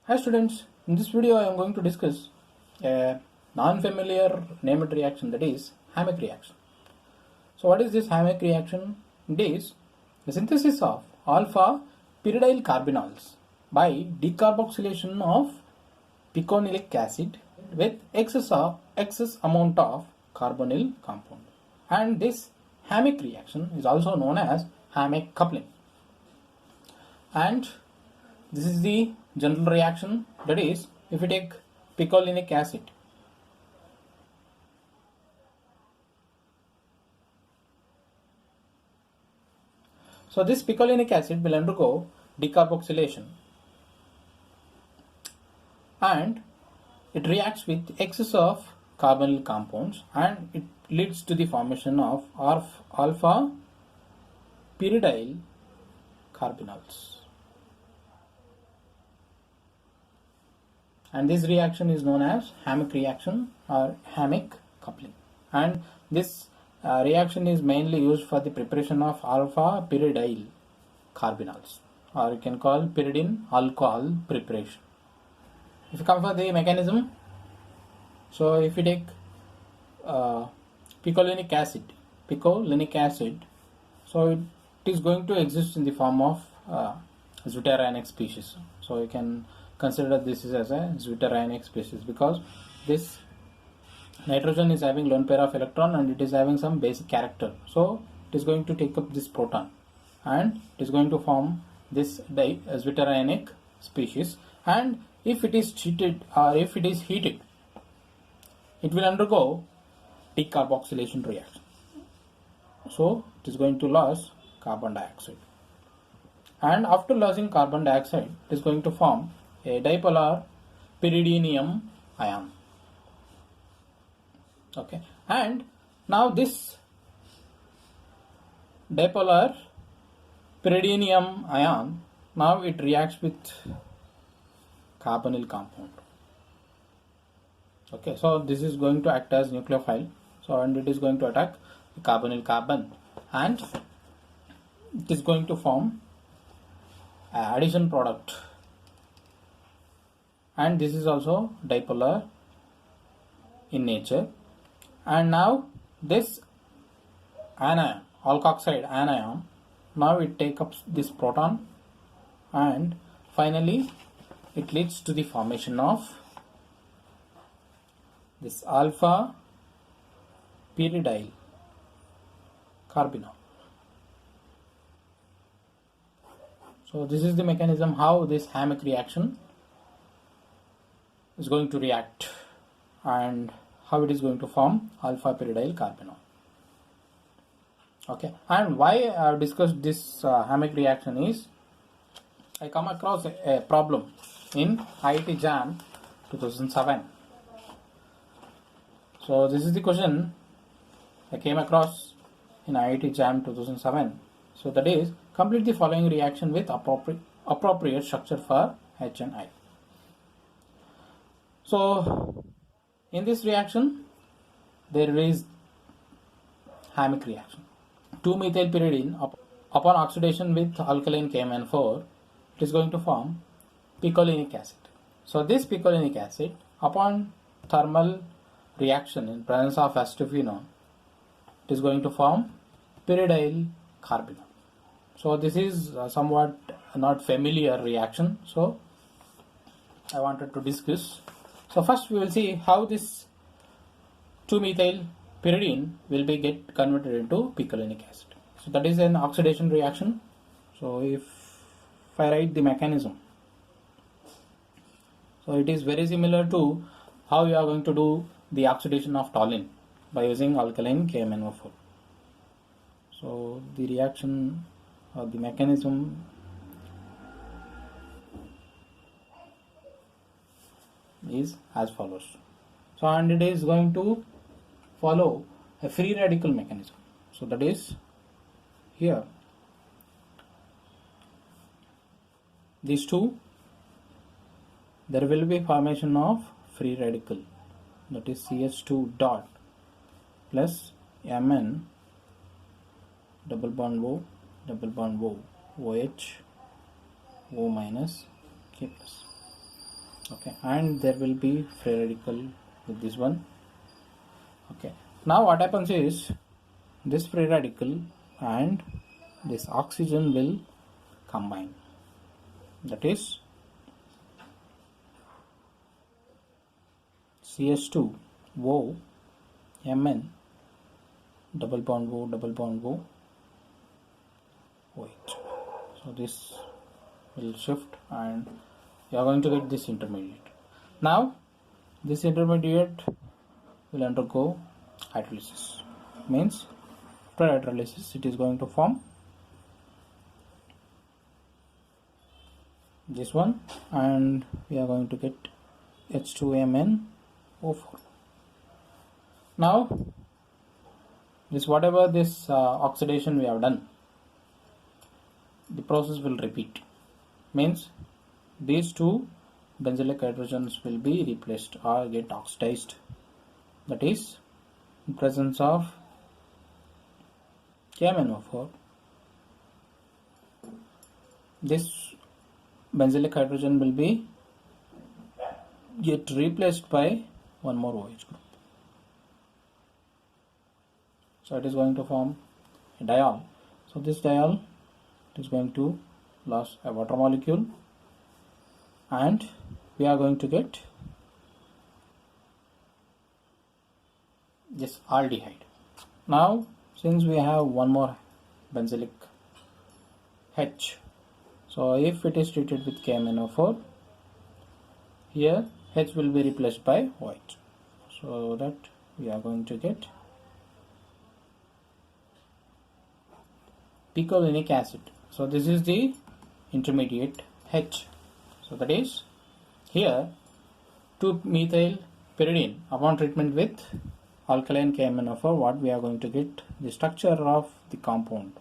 Hi students, in this video I am going to discuss a non-familiar named reaction, that is Hammett reaction. So what is this Hammett reaction? It is the synthesis of alpha pyridyl carbenols by decarboxylation of piconilic acid with excess amount of carbonyl compound. And this Hammett reaction is also known as Hammett coupling. And this is the general reaction, that is, if we take picolinic acid, so this picolinic acid will undergo decarboxylation and it reacts with excess of carbonyl compounds and it leads to the formation of alpha pyridyl carbenols. And this reaction is known as Hammett reaction or Hammett coupling. And this reaction is mainly used for the preparation of alpha pyridyl carbenols, or you can call pyridine alcohol preparation. If you come for the mechanism, so if you take picolinic acid, so it is going to exist in the form of zwitterionic species. So you can consider this is as a zwitterionic species because this nitrogen is having lone pair of electron and it is having some basic character. So it is going to take up this proton and it is going to form this zwitterionic species, and if it is heated or if it is heated, it will undergo decarboxylation reaction. So it is going to lose carbon dioxide, and after losing carbon dioxide it is going to form a dipolar pyridinium ion. Okay, and now this dipolar pyridinium ion, now it reacts with carbonyl compound. Okay, so this is going to act as nucleophile, so and it is going to attack the carbonyl carbon and it is going to form addition product, and this is also dipolar in nature. And now this anion, alkoxide anion, now it takes up this proton and finally it leads to the formation of this alpha pyridyl carbinol. So this is the mechanism how this Hammett reaction is going to react and how it is going to form alpha pyridyl carbinol. Okay, and why I have discussed this Hammett reaction is I come across a problem in IIT JAM 2007. So this is the question I came across in IIT JAM 2007. So that is, complete the following reaction with appropriate structure for H and I. So in this reaction there is Hammett reaction. 2-methylpyridine upon oxidation with alkaline KMN4, it is going to form picolinic acid. So this picolinic acid upon thermal reaction in presence of acetophenone, it is going to form pyridyl carbinol. So this is somewhat not familiar reaction, so I wanted to discuss. So first we will see how this 2-methylpyridine will be get converted into picolinic acid. So that is an oxidation reaction. So if I write the mechanism, so it is very similar to how you are going to do the oxidation of toluene by using alkaline KMnO4. So the reaction or the mechanism is as follows. So and it is going to follow a free radical mechanism. So that is here these two, there will be formation of free radical, that is CH2 dot plus Mn double bond O OH O minus K plus. Okay, and there will be free radical with this one. Okay, now what happens is this free radical and this oxygen will combine, that is CH2 O Mn double bond O OH. So this will shift and you are going to get this intermediate. Now this intermediate will undergo hydrolysis. Means after hydrolysis it is going to form this one and we are going to get H2MnO4. Now this whatever this oxidation we have done, the process will repeat. Means these two benzylic hydrogens will be replaced or get oxidized, that is in presence of KMnO4. This benzylic hydrogen will be get replaced by one more OH group. So it is going to form a diol. So this diol is going to lose a water molecule and we are going to get this aldehyde. Now since we have one more benzylic H, so if it is treated with KMnO4, here H will be replaced by OH, so that we are going to get picolinic acid. So this is the intermediate H. So that is here 2-methyl pyridine upon treatment with alkaline KMnO4, what we are going to get, the structure of the compound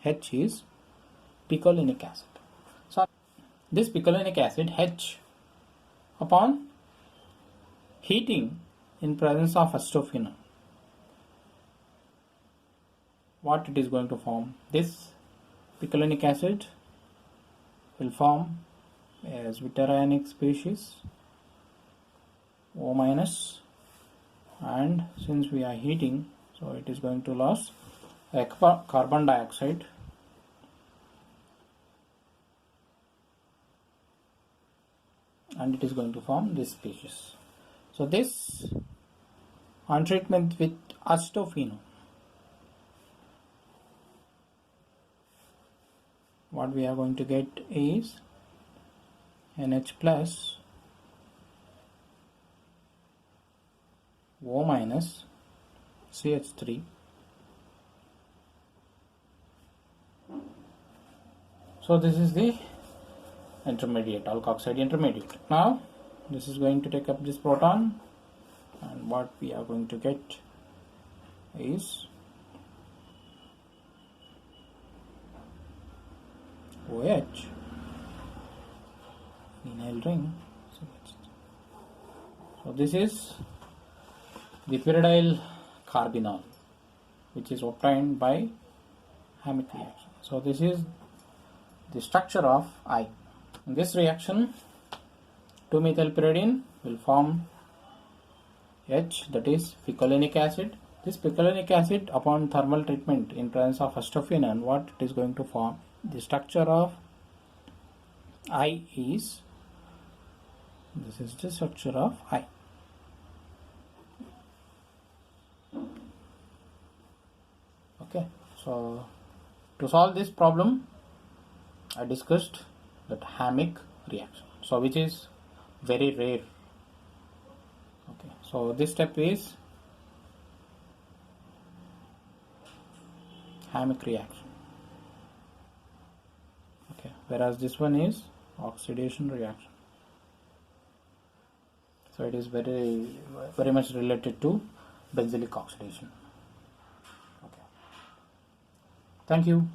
H is picolinic acid. So this picolinic acid H upon heating in presence of acetophenone, what it is going to form, this picolinic acid will form a zwitterionic species O minus, and since we are heating, so it is going to lose a carbon dioxide and it is going to form this species. So this on treatment with acetophenone, what we are going to get is NH plus O minus CH3. So this is the intermediate, alkoxide intermediate. Now this is going to take up this proton and what we are going to get is OH, phenyl ring. So this is the pyridyl carbinol, which is obtained by Hammett reaction. So this is the structure of I. In this reaction, 2-methyl pyridine will form H, that is picolinic acid. This picolinic acid upon thermal treatment in presence of acetophenone, what it is going to form, the structure of I is, this is the structure of I. Okay, so to solve this problem I discussed that Hammett reaction, so which is very rare. Okay, so this step is Hammett reaction. Okay, whereas this one is oxidation reaction. So it is very much related to benzylic oxidation. Okay, thank you.